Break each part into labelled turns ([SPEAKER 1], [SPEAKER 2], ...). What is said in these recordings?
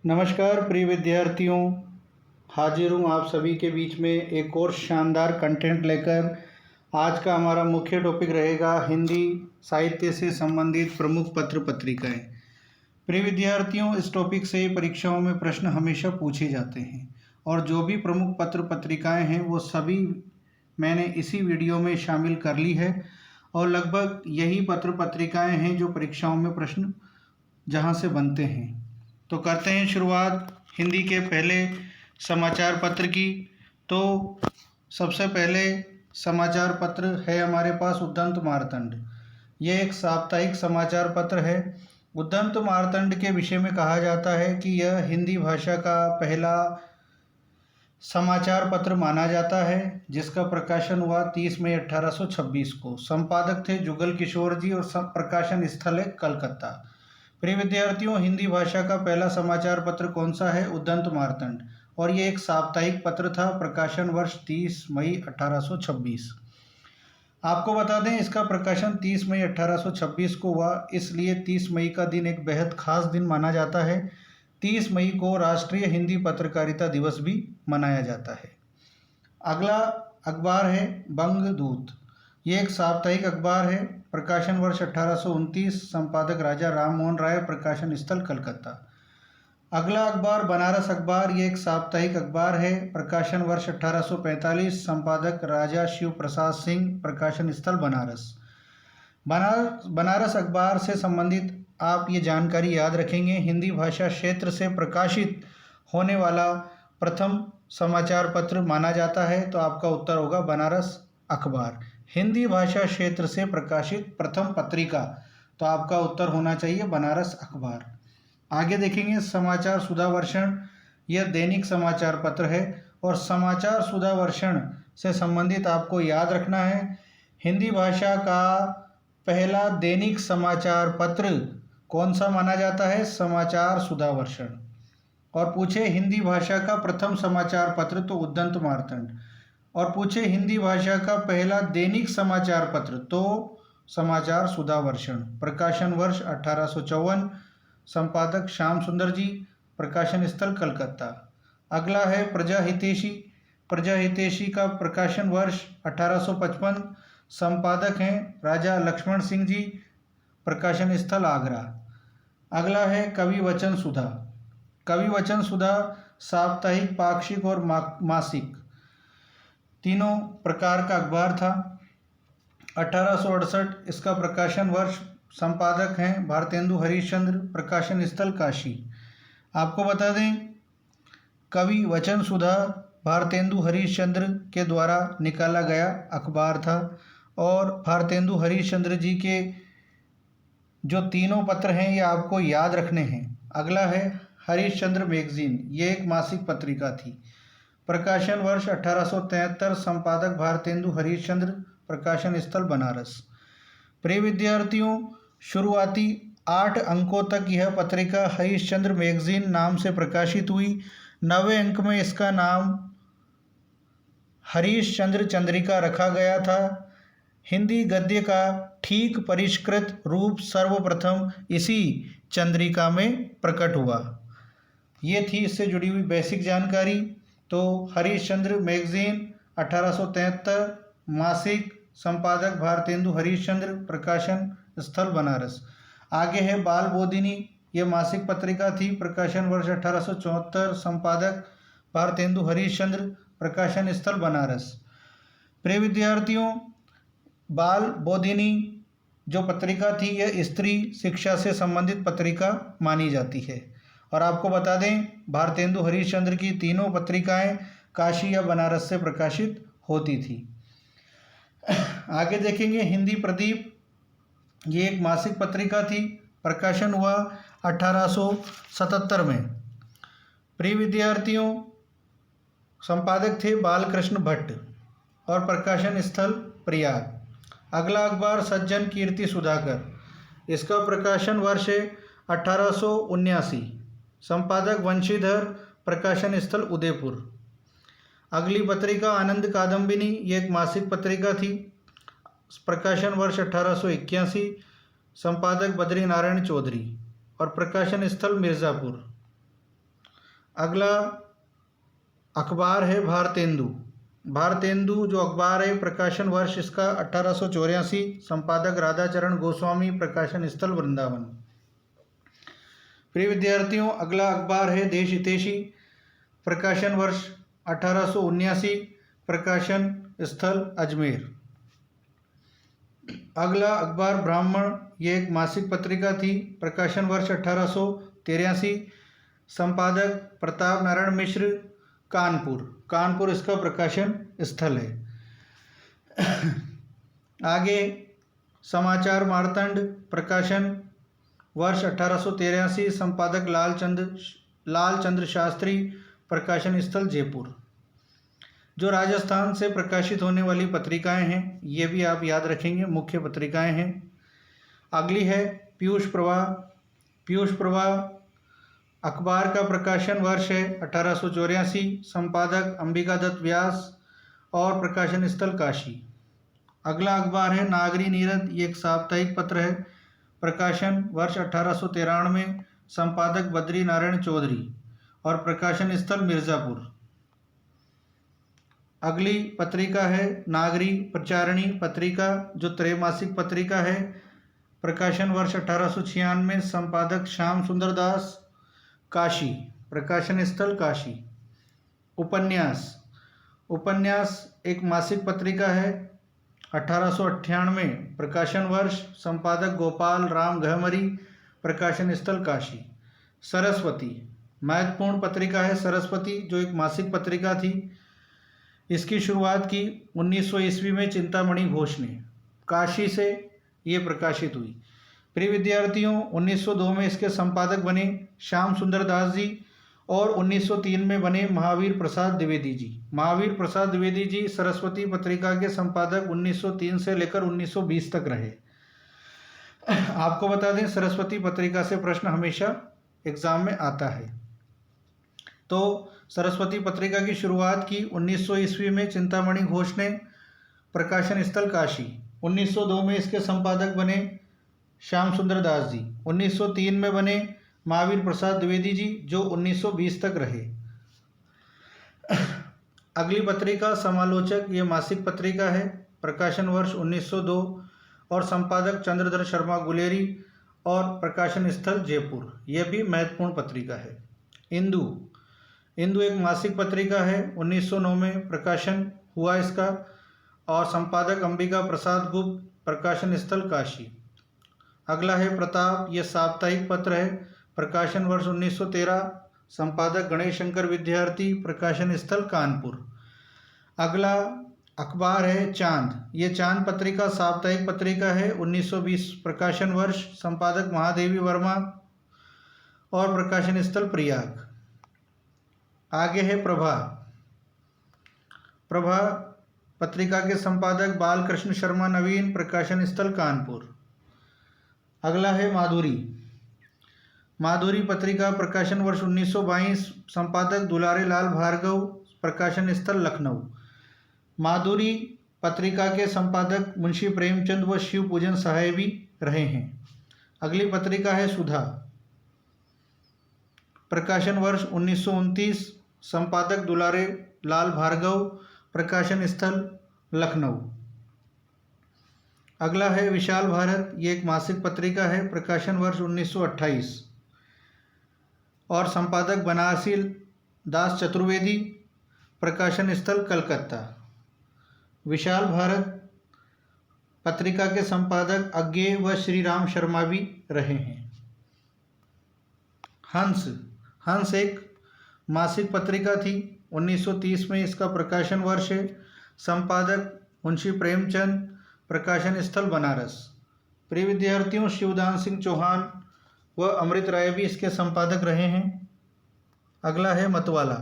[SPEAKER 1] नमस्कार प्रिय विद्यार्थियों, हाजिर हूँ आप सभी के बीच में एक और शानदार कंटेंट लेकर। आज का हमारा मुख्य टॉपिक रहेगा हिंदी साहित्य से संबंधित प्रमुख पत्र पत्रिकाएं। प्रिय विद्यार्थियों, इस टॉपिक से परीक्षाओं में प्रश्न हमेशा पूछे जाते हैं और जो भी प्रमुख पत्र पत्रिकाएं हैं वो सभी मैंने इसी वीडियो में शामिल कर ली है और लगभग यही पत्र पत्रिकाएं हैं जो परीक्षाओं में प्रश्न जहां से बनते हैं। तो करते हैं शुरुआत हिंदी के पहले समाचार पत्र की। तो सबसे पहले समाचार पत्र है हमारे पास उद्यंत मार्तंड। ये एक साप्ताहिक समाचार पत्र है। उद्यंत मार्तंड के विषय में कहा जाता है कि यह हिंदी भाषा का पहला समाचार पत्र माना जाता है, जिसका प्रकाशन हुआ 30 मई 1826 को। संपादक थे जुगल किशोर जी और प्रकाशन स्थल है कलकत्ता। प्रिय विद्यार्थियों, हिंदी भाषा का पहला समाचार पत्र कौन सा है? उद्यंत मार्तंड। और ये एक साप्ताहिक पत्र था। प्रकाशन वर्ष 30 मई 1826। आपको बता दें, इसका प्रकाशन 30 मई 1826 को हुआ, इसलिए 30 मई का दिन एक बेहद खास दिन माना जाता है। 30 मई को राष्ट्रीय हिंदी पत्रकारिता दिवस भी मनाया जाता है। अगला अखबार है बंगदूत। ये एक साप्ताहिक अखबार है। प्रकाशन वर्ष 1829। संपादक राजा राम मोहन राय। प्रकाशन स्थल कलकत्ता। अगला अखबार बनारस अखबार। ये एक साप्ताहिक अखबार है। प्रकाशन वर्ष 1845। संपादक राजा शिव प्रसाद सिंह। प्रकाशन स्थल बनारस। बनारस अखबार से संबंधित आप ये जानकारी याद रखेंगे। हिंदी भाषा क्षेत्र से प्रकाशित होने वाला प्रथम समाचार पत्र माना जाता है, तो आपका उत्तर होगा बनारस अखबार। हिंदी भाषा क्षेत्र से प्रकाशित प्रथम पत्रिका, तो आपका उत्तर होना चाहिए बनारस अखबार। आगे देखेंगे समाचार सुधावर्षण। यह दैनिक समाचार पत्र है और समाचार सुधावर्षण से संबंधित आपको याद रखना है, हिंदी भाषा का पहला दैनिक समाचार पत्र कौन सा माना जाता है? समाचार सुधावर्षण। और पूछे हिंदी भाषा का प्रथम समाचार पत्र, तो उद्यंत मार्तंड। और पूछे हिंदी भाषा का पहला दैनिक समाचार पत्र, तो समाचार सुधावर्षण। प्रकाशन वर्ष 1854। संपादक श्याम सुंदर जी। प्रकाशन स्थल कलकत्ता। अगला है प्रजा हितैषी। प्रजा हितैषी का प्रकाशन वर्ष 1855। संपादक हैं राजा लक्ष्मण सिंह जी। प्रकाशन स्थल आगरा। अगला है कवि वचन सुधा। कवि वचन सुधा साप्ताहिक, पाक्षिक और मासिक तीनों प्रकार का अखबार था। 1868 इसका प्रकाशन वर्ष। संपादक हैं भारतेंदु हरिश्चंद्र। प्रकाशन स्थल काशी। आपको बता दें, कवि वचन सुधा भारतेंदु हरिश्चंद्र के द्वारा निकाला गया अखबार था और भारतेंदु हरिश्चंद्र जी के जो तीनों पत्र हैं ये आपको याद रखने हैं। अगला है हरिश्चंद्र मैगजीन। ये एक मासिक पत्रिका थी। प्रकाशन वर्ष 1873। संपादक भारतेंदु हरिश्चंद्र। प्रकाशन स्थल बनारस। प्रिय विद्यार्थियों, शुरुआती 8 अंकों तक यह पत्रिका हरिश्चंद्र मैगजीन नाम से प्रकाशित हुई। 9वें अंक में इसका नाम हरिश्चंद्र चंद्रिका रखा गया था। हिंदी गद्य का ठीक परिष्कृत रूप सर्वप्रथम इसी चंद्रिका में प्रकट हुआ। ये थी इससे जुड़ी हुई बेसिक जानकारी। तो हरिश्चंद्र मैगजीन 1873 मासिक। संपादक भारतेंदु हरिश्चंद्र। प्रकाशन स्थल बनारस। आगे है बाल बोधिनी। ये मासिक पत्रिका थी। प्रकाशन वर्ष 1874। संपादक भारतेंदु हरिश्चंद्र। प्रकाशन स्थल बनारस। प्रिय विद्यार्थियों, बाल बोधिनी जो पत्रिका थी यह स्त्री शिक्षा से संबंधित पत्रिका मानी जाती है। और आपको बता दें, भारतेंदु हरिश्चंद्र की तीनों पत्रिकाएं काशी या बनारस से प्रकाशित होती थी। आगे देखेंगे हिंदी प्रदीप। ये एक मासिक पत्रिका थी। प्रकाशन हुआ 1877 में। प्रिय विद्यार्थियों, संपादक थे बालकृष्ण भट्ट और प्रकाशन स्थल प्रयाग। अगला अखबार सज्जन कीर्ति सुधाकर। इसका प्रकाशन वर्ष है 1879। संपादक वंशीधर। प्रकाशन स्थल उदयपुर। अगली पत्रिका आनंद कादम्बिनी। ये एक मासिक पत्रिका थी। प्रकाशन वर्ष 1881। संपादक बद्री नारायण चौधरी और प्रकाशन स्थल मिर्ज़ापुर। अगला अखबार है भारतेंदु। भारतेंदु जो अखबार है, प्रकाशन वर्ष इसका 1884, संपादक राधाचरण गोस्वामी, प्रकाशन स्थल वृंदावन। प्रिय विद्यार्थियों, अगला अखबार है देश हितैषी, प्रकाशन वर्ष 1879, प्रकाशन स्थल अजमेर। अगला अखबार ब्राह्मण, ये एक मासिक पत्रिका थी, प्रकाशन वर्ष 1883, संपादक प्रताप नारायण मिश्र, कानपुर। कानपुर इसका प्रकाशन स्थल है। आगे समाचार मार्तंड, प्रकाशन वर्ष 1883, संपादक लालचंद्र शास्त्री, प्रकाशन स्थल जयपुर। जो राजस्थान से प्रकाशित होने वाली पत्रिकाएं हैं, ये भी आप याद रखेंगे, मुख्य पत्रिकाएं हैं। अगली है पीयूष प्रवाह। पीयूष प्रवाह अखबार का प्रकाशन वर्ष है 1884, संपादक अंबिका दत्त व्यास और प्रकाशन स्थल काशी। अगला अखबार है नागरी नीरद, ये एक साप्ताहिक पत्र है, प्रकाशन वर्ष 1893, संपादक बद्री नारायण चौधरी और प्रकाशन स्थल मिर्ज़ापुर। अगली पत्रिका है नागरी प्रचारिणी पत्रिका, जो त्रैमासिक पत्रिका है, प्रकाशन वर्ष 1896, संपादक श्याम सुंदर दास, काशी, प्रकाशन स्थल काशी। उपन्यास। उपन्यास एक मासिक पत्रिका है, 1898, प्रकाशन वर्ष, संपादक गोपाल राम गहमरी, प्रकाशन स्थल काशी। सरस्वती महत्वपूर्ण पत्रिका है सरस्वती, जो एक मासिक पत्रिका थी। इसकी शुरुआत की 1900 ईस्वी में चिंतामणि घोष ने, काशी से ये प्रकाशित हुई। प्रिय विद्यार्थियों, 1902 में इसके संपादक बने श्याम सुंदर दास जी और 1903 में बने महावीर प्रसाद द्विवेदी जी। महावीर प्रसाद द्विवेदी जी सरस्वती पत्रिका के संपादक 1903 से लेकर 1920 तक रहे। आपको बता दें, सरस्वती पत्रिका से प्रश्न हमेशा एग्जाम में आता है। तो सरस्वती पत्रिका की शुरुआत की 1900 ईस्वी में चिंतामणि घोष ने, प्रकाशन स्थल काशी। 1902 में इसके संपादक बने श्याम सुंदर दास जी। 1903 में बने महावीर प्रसाद द्विवेदी जी, जो 1920 तक रहे। अगली पत्रिका समालोचक, ये मासिक पत्रिका है, प्रकाशन वर्ष 1902 और संपादक चंद्रधर शर्मा गुलेरी और प्रकाशन स्थल जयपुर। यह भी महत्वपूर्ण पत्रिका है। इंदु। इंदु एक मासिक पत्रिका है, 1909 में प्रकाशन हुआ इसका और संपादक अंबिका प्रसाद गुप्त, प्रकाशन स्थल काशी। अगला है प्रताप, यह साप्ताहिक पत्र है, प्रकाशन वर्ष 1913, संपादक गणेश शंकर विद्यार्थी, प्रकाशन स्थल कानपुर। अगला अखबार है चांद। ये चांद पत्रिका साप्ताहिक पत्रिका है, 1920 प्रकाशन वर्ष, संपादक महादेवी वर्मा और प्रकाशन स्थल प्रयाग। आगे है प्रभा। प्रभा पत्रिका के संपादक बालकृष्ण शर्मा नवीन, प्रकाशन स्थल कानपुर। अगला है माधुरी। माधुरी पत्रिका प्रकाशन वर्ष 1922, संपादक दुलारे लाल भार्गव, प्रकाशन स्थल लखनऊ। माधुरी पत्रिका के संपादक मुंशी प्रेमचंद व शिव पूजन सहाय भी रहे हैं। अगली पत्रिका है सुधा, प्रकाशन वर्ष 1929, संपादक दुलारे लाल भार्गव, प्रकाशन स्थल लखनऊ। अगला है विशाल भारत। ये एक मासिक पत्रिका है, प्रकाशन वर्ष 1928 और संपादक बनारसी दास चतुर्वेदी, प्रकाशन स्थल कलकत्ता। विशाल भारत पत्रिका के संपादक अज्ञेय व श्री राम शर्मा भी रहे हैं। हंस। हंस एक मासिक पत्रिका थी, 1930 में इसका प्रकाशन वर्ष है, संपादक मुंशी प्रेमचंद, प्रकाशन स्थल बनारस। प्रिय विद्यार्थियों, शिवदान सिंह चौहान व अमृत राय भी इसके संपादक रहे हैं। अगला है मतवाला।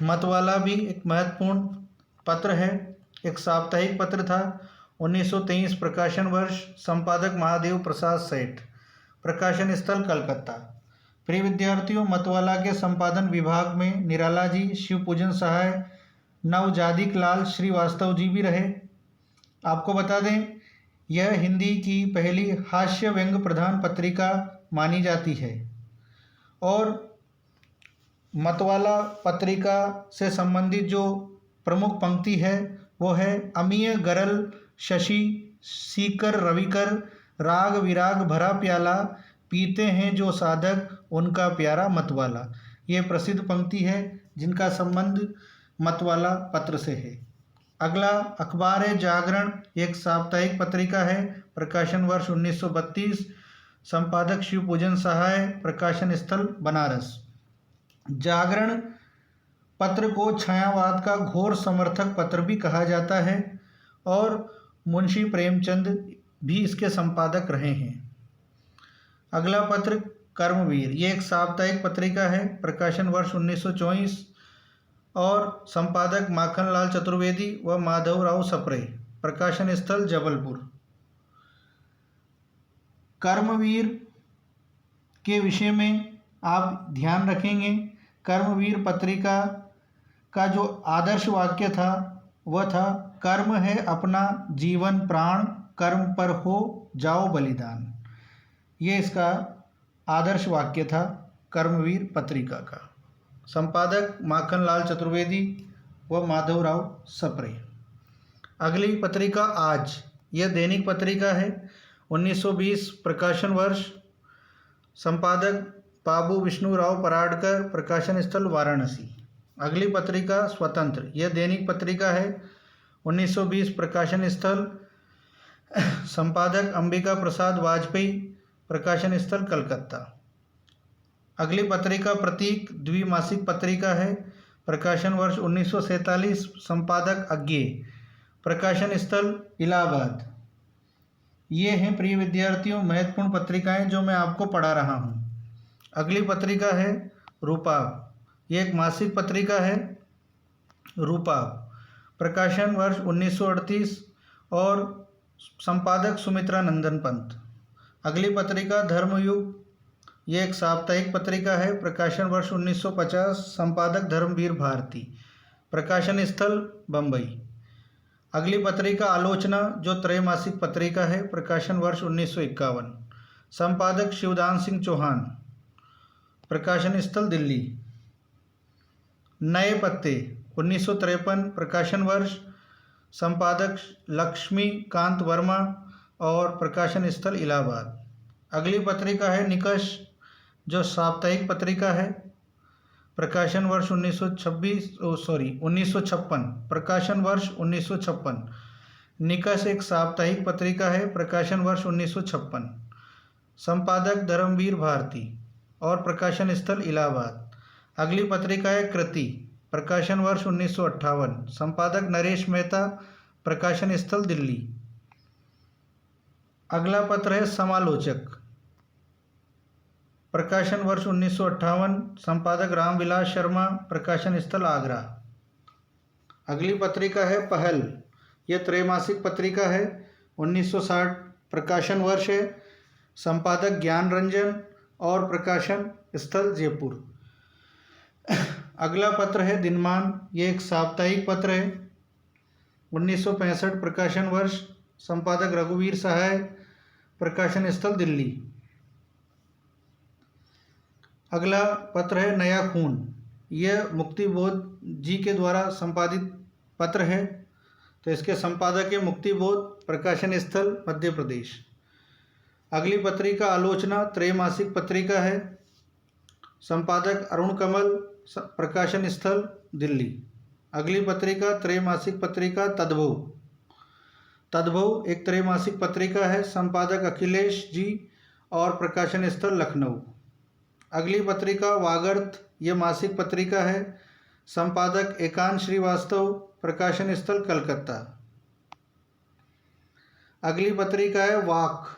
[SPEAKER 1] मतवाला भी एक महत्वपूर्ण पत्र है, एक साप्ताहिक पत्र था, 1923 प्रकाशन वर्ष, संपादक महादेव प्रसाद सेठ, प्रकाशन स्थल कलकत्ता। प्रिय विद्यार्थियों, मतवाला के संपादन विभाग में निराला जी, शिव पूजन सहाय, नवजादिक लाल श्रीवास्तव जी भी रहे। आपको बता दें, यह हिंदी की पहली हास्य व्यंग प्रधान पत्रिका मानी जाती है और मतवाला पत्रिका से संबंधित जो प्रमुख पंक्ति है वो है अमीय गरल शशि सीकर रविकर राग विराग भरा प्याला पीते हैं जो साधक उनका प्यारा मतवाला। ये प्रसिद्ध पंक्ति है जिनका संबंध मतवाला पत्र से है। अगला अखबार है जागरण, एक साप्ताहिक पत्रिका है, प्रकाशन वर्ष 1932, संपादक शिवपूजन सहाय, प्रकाशन स्थल बनारस। जागरण पत्र को छायावाद का घोर समर्थक पत्र भी कहा जाता है और मुंशी प्रेमचंद भी इसके संपादक रहे हैं। अगला पत्र कर्मवीर, ये एक साप्ताहिक पत्रिका है, प्रकाशन वर्ष 1924 और संपादक माखनलाल चतुर्वेदी व माधवराव सप्रे, प्रकाशन स्थल जबलपुर। कर्मवीर के विषय में आप ध्यान रखेंगे, कर्मवीर पत्रिका का जो आदर्श वाक्य था वह था कर्म है अपना जीवन प्राण, कर्म पर हो जाओ बलिदान। ये इसका आदर्श वाक्य था कर्मवीर पत्रिका का। संपादक माखनलाल चतुर्वेदी व माधवराव सप्रे। अगली पत्रिका आज, यह दैनिक पत्रिका है, 1920, प्रकाशन वर्ष, संपादक बाबू विष्णुराव पराडकर, प्रकाशन स्थल वाराणसी। अगली पत्रिका स्वतंत्र, यह दैनिक पत्रिका है, 1920, प्रकाशन स्थल, संपादक अंबिका प्रसाद वाजपेयी, प्रकाशन स्थल कलकत्ता। अगली पत्रिका प्रतीक, द्विमासिक पत्रिका है, प्रकाशन वर्ष 1947, संपादक अज्ञेय, प्रकाशन स्थल इलाहाबाद। ये हैं प्रिय विद्यार्थियों महत्वपूर्ण पत्रिकाएं जो मैं आपको पढ़ा रहा हूँ। अगली पत्रिका है रूपाब, ये एक मासिक पत्रिका है रूपाब, प्रकाशन वर्ष 1938 और संपादक सुमित्रा नंदन पंत। अगली पत्रिका धर्मयुग, ये एक साप्ताहिक पत्रिका है, प्रकाशन वर्ष 1950, संपादक धर्मवीर भारती, प्रकाशन स्थल बम्बई। अगली पत्रिका आलोचना, जो त्रैमासिक पत्रिका है, प्रकाशन वर्ष 1951, संपादक शिवदान सिंह चौहान, प्रकाशन स्थल दिल्ली। नए पत्ते 1953, प्रकाशन वर्ष, संपादक लक्ष्मीकांत वर्मा और प्रकाशन स्थल इलाहाबाद। अगली पत्रिका है निकष, जो साप्ताहिक पत्रिका है, प्रकाशन वर्ष 1956, प्रकाशन वर्ष 1956। निकष एक साप्ताहिक पत्रिका है, प्रकाशन वर्ष 1956, संपादक धर्मवीर भारती और प्रकाशन स्थल इलाहाबाद। अगली पत्रिका है कृति, प्रकाशन वर्ष 1958, संपादक नरेश मेहता, प्रकाशन स्थल दिल्ली। अगला पत्र है समालोचक, प्रकाशन वर्ष 1958, संपादक रामविलास शर्मा, प्रकाशन स्थल आगरा। अगली पत्रिका है पहल, यह त्रैमासिक पत्रिका है, 1960 प्रकाशन वर्ष है, संपादक ज्ञान रंजन और प्रकाशन स्थल जयपुर। अगला पत्र है दिनमान, ये एक साप्ताहिक पत्र है, 1965 प्रकाशन वर्ष, संपादक रघुवीर सहाय, प्रकाशन स्थल दिल्ली। अगला पत्र है नया खून, यह मुक्तिबोध जी के द्वारा संपादित पत्र है, तो इसके संपादक है मुक्तिबोध, प्रकाशन स्थल मध्य प्रदेश। अगली पत्रिका आलोचना, त्रैमासिक पत्रिका है, संपादक अरुण कमल, प्रकाशन स्थल दिल्ली। अगली पत्रिका त्रैमासिक पत्रिका तद्भव, तद्भव एक त्रैमासिक पत्रिका है, संपादक अखिलेश जी और प्रकाशन स्थल लखनऊ। अगली पत्रिका वागर्थ, ये मासिक पत्रिका है, संपादक एकांत श्रीवास्तव, प्रकाशन स्थल कलकत्ता। अगली पत्रिका है वाक,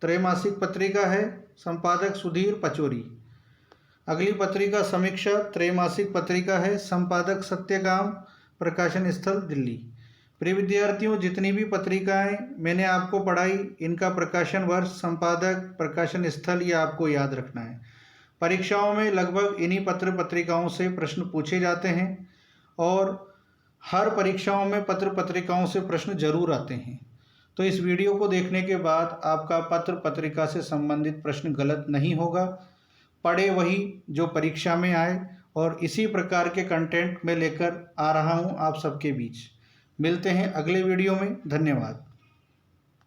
[SPEAKER 1] त्रैमासिक पत्रिका है, संपादक सुधीर पचौरी। अगली पत्रिका समीक्षा, त्रैमासिक पत्रिका है, संपादक सत्यकाम, प्रकाशन स्थल दिल्ली। प्रिय विद्यार्थियों, जितनी भी पत्रिकाएं मैंने आपको पढ़ाई, इनका प्रकाशन वर्ष, संपादक, प्रकाशन स्थल ये आपको याद रखना है। परीक्षाओं में लगभग इन्हीं पत्र पत्रिकाओं से प्रश्न पूछे जाते हैं और हर परीक्षाओं में पत्र पत्रिकाओं से प्रश्न जरूर आते हैं। तो इस वीडियो को देखने के बाद आपका पत्र पत्रिका से संबंधित प्रश्न गलत नहीं होगा। पढ़े वही जो परीक्षा में आए और इसी प्रकार के कंटेंट मैं लेकर आ रहा हूँ आप सबके बीच। मिलते हैं अगले वीडियो में। धन्यवाद।